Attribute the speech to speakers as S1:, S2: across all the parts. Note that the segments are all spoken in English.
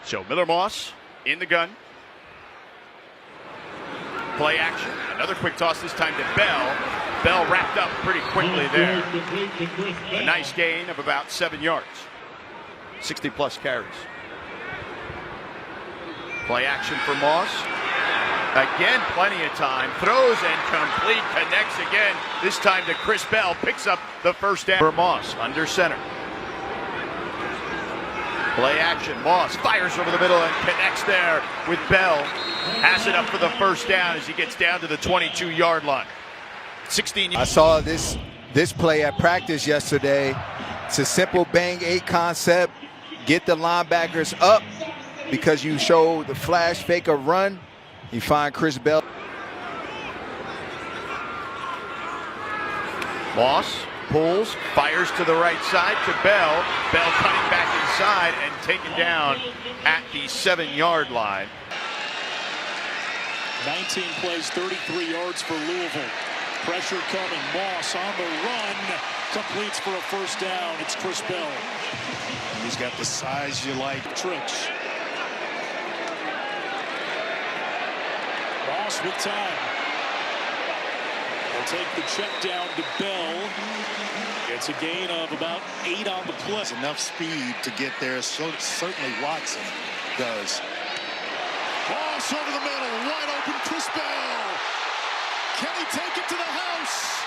S1: So Miller Moss in the gun. Play action. Another quick toss, this time to Bell. Bell wrapped up pretty quickly there. A nice gain of about 7 yards. 60-plus carries. Play action for Moss. Again, plenty of time. Throws and complete. Connects again. This time to Chris Bell. Picks up the first down for Moss under center. Play action. Moss fires over the middle and connects there with Bell. Has it up for the first down as he gets down to the 22-yard line. 16.
S2: I saw this play at practice yesterday. It's a simple bang 8 concept. Get the linebackers up because you show the flash fake a run. You find Chris Bell.
S1: Moss pulls, fires to the right side to Bell. Bell cutting back inside and taken down at the 7-yard line.
S3: 19 plays, 33 yards for Louisville. Pressure coming. Moss on the run. Completes for a first down. It's Chris Bell.
S4: He's got the size you like.
S3: Tricks. Moss with time. They'll take the check down to Bell. It's a gain of about 8 on the play.
S4: There's enough speed to get there. So certainly Watson does.
S3: Moss over the middle. Wide open Chris Bell. Can he take it to the house?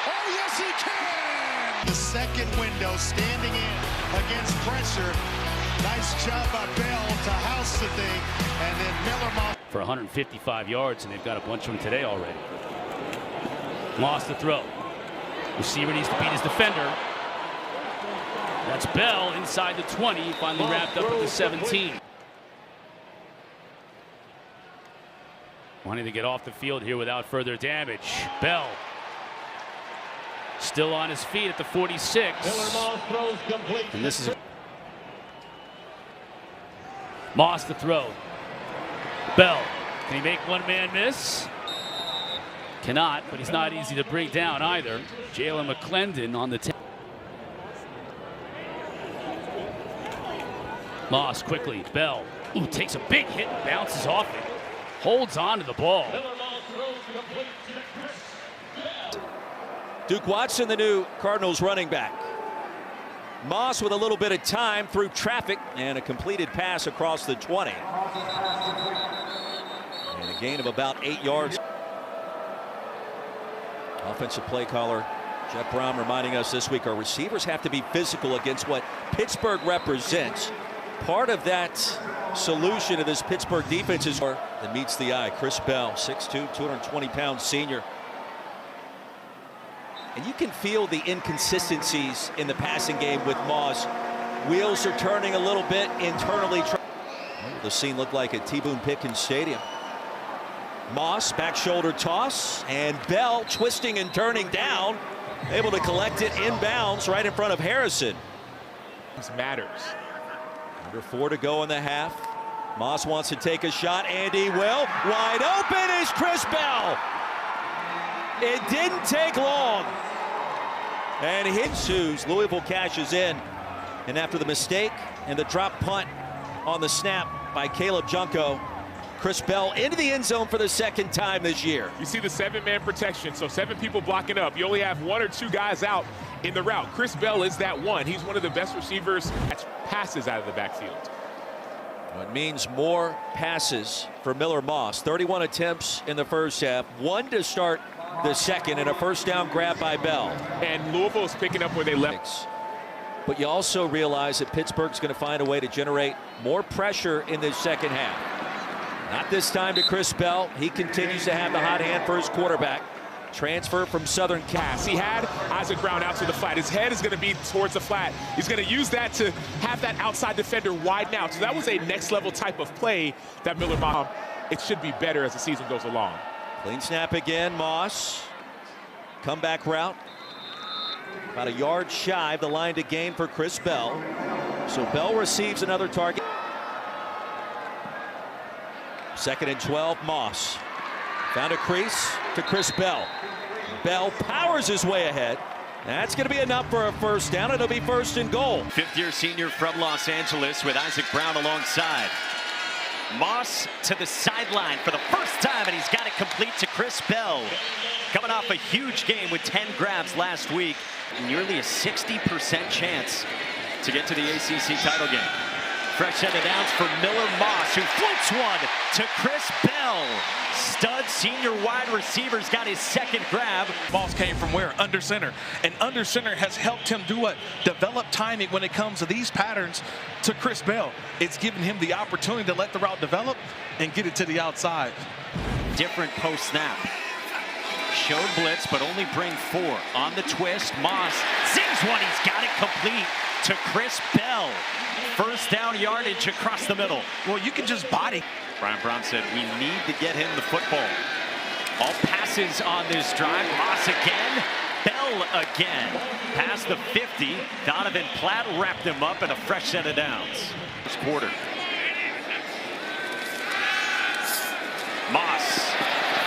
S3: Oh, yes, he can!
S4: The second window standing in against pressure. Nice job by Bell to house the thing. And then Miller Moss.
S5: For 155 yards, and they've got a bunch of them today already. Moss the throw. Receiver needs to beat his defender. That's Bell inside the 20. Finally wrapped up at the 17. Wanting to get off the field here without further damage. Bell still on his feet at the 46. And this is Moss the throw. Bell, can he make one man miss? Cannot, but he's not easy to bring down either. Jalen McClendon on the 10. Moss quickly. Bell takes a big hit, bounces off it. Holds on to the ball.
S6: Duke Watson, the new Cardinals running back. Moss with a little bit of time through traffic and a completed pass across the 20. And a gain of about 8 yards. Offensive play caller Jeff Brown reminding us this week our receivers have to be physical against what Pittsburgh represents. Part of that solution of this Pittsburgh defense is that meets the eye. Chris Bell, 6'2", 220-pound senior. And you can feel the inconsistencies in the passing game with Moss. Wheels are turning a little bit internally. The scene looked like at T-Boone Pickens Stadium. Moss, back shoulder toss, and Bell twisting and turning down, able to collect it inbounds right in front of Harrison.
S7: This matters.
S6: Under 4 to go in the half. Moss wants to take a shot, and he will. Wide open is Chris Bell. It didn't take long. And ensues. Louisville cashes in. And after the mistake and the drop punt on the snap by Caleb Junko, Chris Bell into the end zone for the second time this year.
S7: You see the 7-man protection, so 7 people blocking up. You only have 1 or 2 guys out in the route. Chris Bell is that one. He's one of the best receivers that passes out of the backfield.
S6: It means more passes for Miller Moss. 31 attempts in the first half, 1 to start the second, and a first down grab by Bell.
S7: And Louisville is picking up where they left.
S6: But you also realize that Pittsburgh's going to find a way to generate more pressure in this second half. Not this time to Chris Bell. He continues to have the hot hand for his quarterback. Transfer from Southern Cal.
S7: He had Isaac Brown out to the flat. His head is going to be towards the flat. He's going to use that to have that outside defender widen out. So that was a next level type of play that Miller Moss. It should be better as the season goes along.
S6: Clean snap again, Moss. Comeback route. About a yard shy of the line to gain for Chris Bell. So Bell receives another target. 2nd and 12, Moss. Found a crease to Chris Bell. Bell powers his way ahead That's going to be enough for a first down. It'll be 1st and goal.
S8: Fifth-year senior from Los Angeles with Isaac Brown alongside. Moss to the sideline for the first time, and he's got it complete to Chris Bell. Coming off a huge game with 10 grabs last week. Nearly a 60% chance to get to the ACC title game. Fresh set of downs for Miller Moss, who floats one to Chris Bell. Stud senior wide receiver's got his second grab.
S9: Moss came from where? Under center. And under center has helped him do what? Develop timing when it comes to these patterns to Chris Bell. It's given him the opportunity to let the route develop and get it to the outside.
S8: Different post snap. Showed blitz, but only bring 4. On the twist, Moss zings one. He's got it complete to Chris Bell. First down yardage across the middle.
S9: Well, you can just body.
S8: Brian Brown said, we need to get him the football. All passes on this drive. Moss again. Bell again. Past the 50. Donovan Platt wrapped him up in a fresh set of downs. First quarter. Moss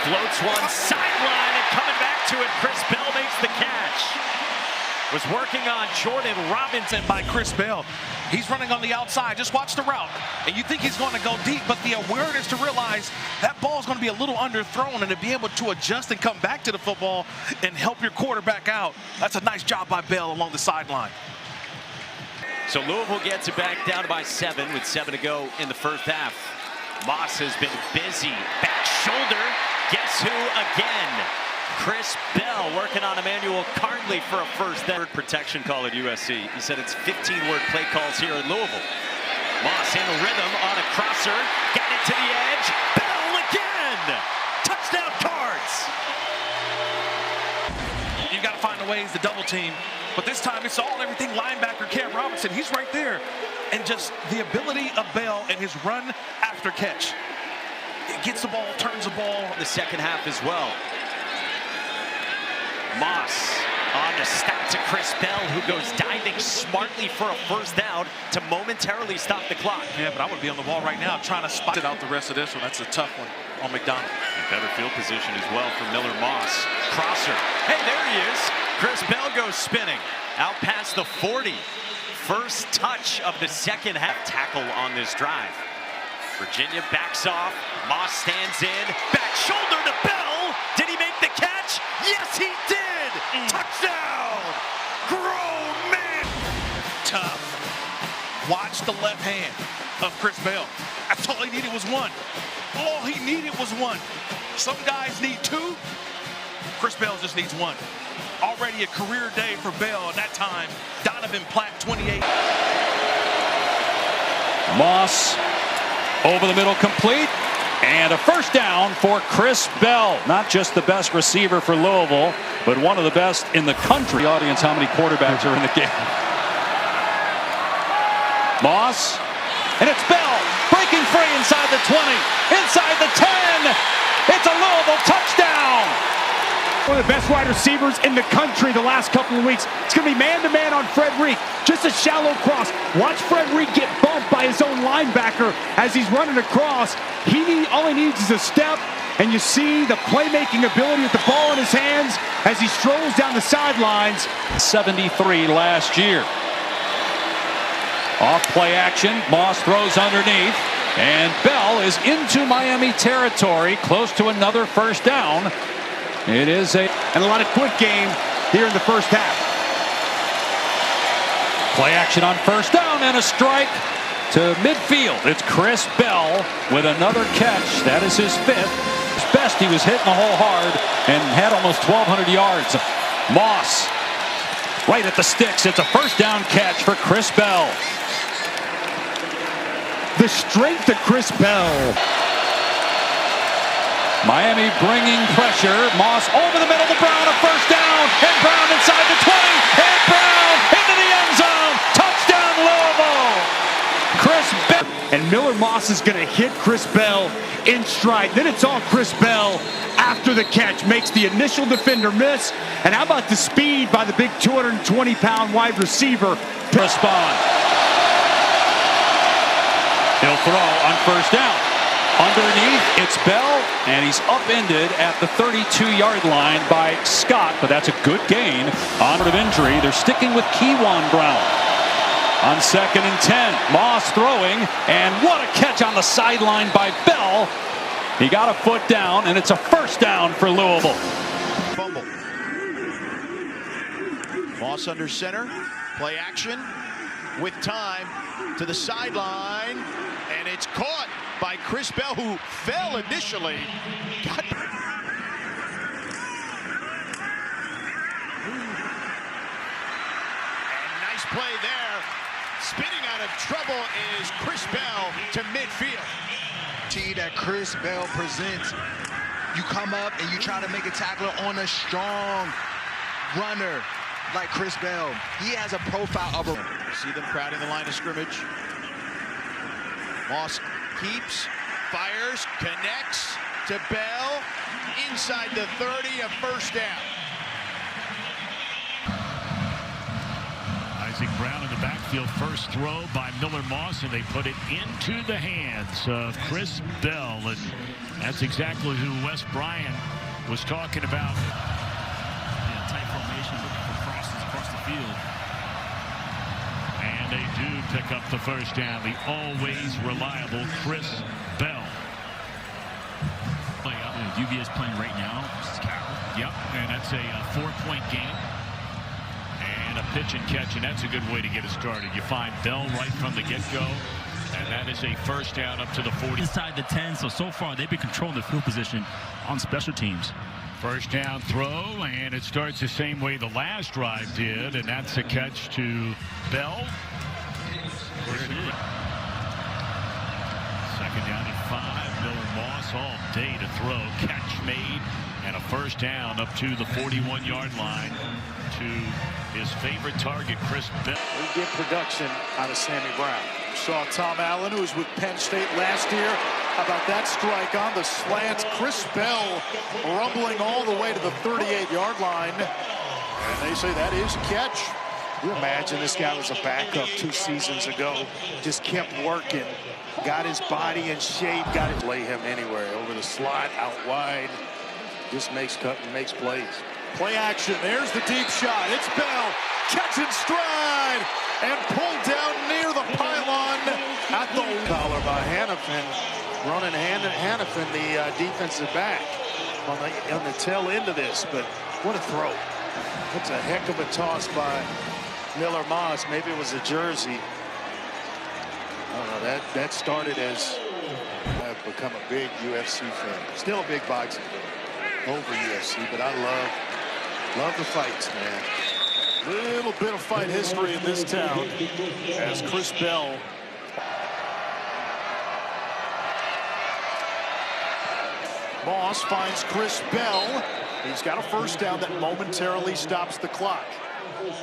S8: floats one sideline, and coming back to it, Chris Bell makes the catch. Was working on Jordan Robinson
S9: by Chris Bell. He's running on the outside. Just watch the route. And you think he's going to go deep, but the awareness to realize that ball is going to be a little underthrown, and to be able to adjust and come back to the football and help your quarterback out. That's a nice job by Bell along the sideline.
S8: So Louisville gets it back down by 7 with 7 to go in the first half. Moss has been busy. Back shoulder. Guess who again? Chris Bell working on Emmanuel Carnley for a first down. Protection call at USC. He said it's 15-word play calls here in Louisville. Moss in rhythm on a crosser. Got it to the edge. Bell again. Touchdown Cards.
S9: You got to find the ways to double team. But this time it's all everything linebacker Cam Robinson. He's right there. And just the ability of Bell and his run after catch. It gets the ball, turns the ball.
S8: The second half as well. Moss on the stop to Chris Bell, who goes diving smartly for a first down to momentarily stop the clock.
S9: Yeah, but I would be on the ball right now trying to spot it out the rest of this one. That's a tough one on McDonald.
S8: Better field position as well for Miller Moss. Crosser. Hey, there he is. Chris Bell goes spinning. Out past the 40. First touch of the second half. Tackle on this drive. Virginia backs off. Moss stands in. Back shoulder to Bell. Did he make the catch? Yes, he did. Touchdown. Grown man.
S9: Tough. Watch the left hand of Chris Bell. That's all he needed was one. All he needed was one. Some guys need 2. Chris Bell just needs 1. Already a career day for Bell. At that time, Donovan Platt, 28.
S10: Moss over the middle, complete, and a first down for Chris Bell. Not just the best receiver for Louisville, but one of the best in the country. Audience, how many quarterbacks are in the game? Moss, and it's Bell breaking free inside the 20, inside the 10. It's a Louisville touchdown.
S11: One of the best wide receivers in the country the last couple of weeks. It's going to be man-to-man on Fred Reek. Just a shallow cross. Watch Fred Reek get bumped by his own linebacker as he's running across. All he needs is a step, and you see the playmaking ability with the ball in his hands as he strolls down the sidelines.
S10: 73 last year. Off play action. Moss throws underneath, and Bell is into Miami territory, close to another first down. It is a
S11: lot of quick game here in the first half.
S10: Play action on first down and a strike to midfield. It's Chris Bell with another catch. That is his 5th. His best, he was hitting the hole hard and had almost 1,200 yards. Moss right at the sticks. It's a first down catch for Chris Bell.
S11: The strength of Chris Bell.
S10: Miami bringing pressure. Moss over the middle to Brown, a first down, and Brown inside the 20, and Brown into the end zone. Touchdown, Louisville.
S11: Chris Bell. And Miller Moss is going to hit Chris Bell in stride. Then it's all Chris Bell after the catch. Makes the initial defender miss. And how about the speed by the big 220-pound wide receiver
S10: to respond. He'll throw on first down. Underneath, it's Bell, and he's upended at the 32-yard line by Scott, but that's a good gain. On of injury, they're sticking with Keywan Brown. On 2nd and 10, Moss throwing, and what a catch on the sideline by Bell. He got a foot down, and it's a first down for Louisville.
S1: Fumble. Moss under center, play action with time to the sideline, and it's caught by Chris Bell, who fell initially. And nice play there. Spinning out of trouble is Chris Bell to midfield.
S12: That Chris Bell presents. You come up and you try to make a tackle on a strong runner like Chris Bell. He has a profile of a...
S1: See them crowding the line of scrimmage. Moss keeps, fires, connects to Bell. Inside the 30, a first down.
S13: Isaac Brown in the backfield, first throw by Miller Moss, and they put it into the hands of Chris Bell. And that's exactly who Wes Bryant was talking about.
S14: Yeah, tight formation, looking for crosses across the field.
S13: And they do pick up the first down. The always reliable Chris Bell.
S14: UVA is playing right now.
S13: Yep, and that's a 4-point game. And a pitch and catch, and that's a good way to get it started. You find Bell right from the get-go, and that is a first down up to the 40.
S14: Inside the 10, so far they've been controlling the field position on special teams.
S13: First down throw, and it starts the same way the last drive did, and that's a catch to Bell. Second down and 5. Miller Moss all day to throw. Catch made, and a first down up to the 41-yard line to his favorite target, Chris Bell.
S3: We get production out of Sammy Brown. Saw Tom Allen, who was with Penn State last year. How about that strike on the slants? Chris Bell rumbling all the way to the 38-yard line. And they say that is a catch. You imagine this guy was a backup 2 seasons ago. Just kept working. Got his body in shape. Got it. Lay him anywhere. Over the slot, out wide. Just makes plays. Play action. There's the deep shot. It's Bell. Catching stride. And pulled down near the pylon at the collar by Hannafin. Running Hannafin, the defensive back, on the tail end of this. But what a throw. That's a heck of a toss by Miller Moss. Maybe it was a jersey. I don't know. That started as I've become a big UFC fan. Still a big boxing fan over UFC, but I love the fights, man. Little bit of fight history in this town as Chris Bell. Moss finds Chris Bell. He's got a first down that momentarily stops the clock.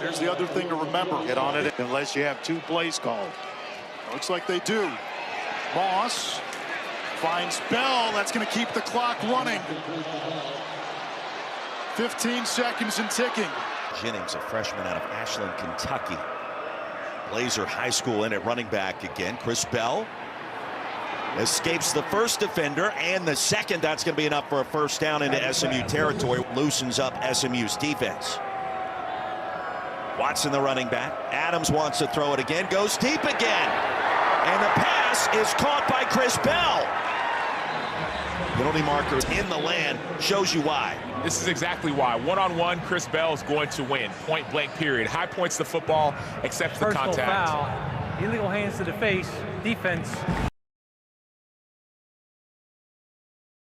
S3: There's the other thing to remember. Get on it unless you have 2 plays called. Looks like they do. Moss finds Bell. That's going to keep the clock running. 15 seconds and ticking.
S6: Jennings, a freshman out of Ashland, Kentucky. Blazer High School in at running back again. Chris Bell escapes the first defender and the second. That's going to be enough for a first down into SMU territory. Loosens up SMU's defense. Watson, the running back. Adams wants to throw it again. Goes deep again. And the pass is caught by Chris Bell. Penalty markers in the land shows you why.
S7: This is exactly why. One-on-one, Chris Bell is going to win. Point blank period. High points the football, accepts the contact.
S15: Foul. Illegal hands to the face. Defense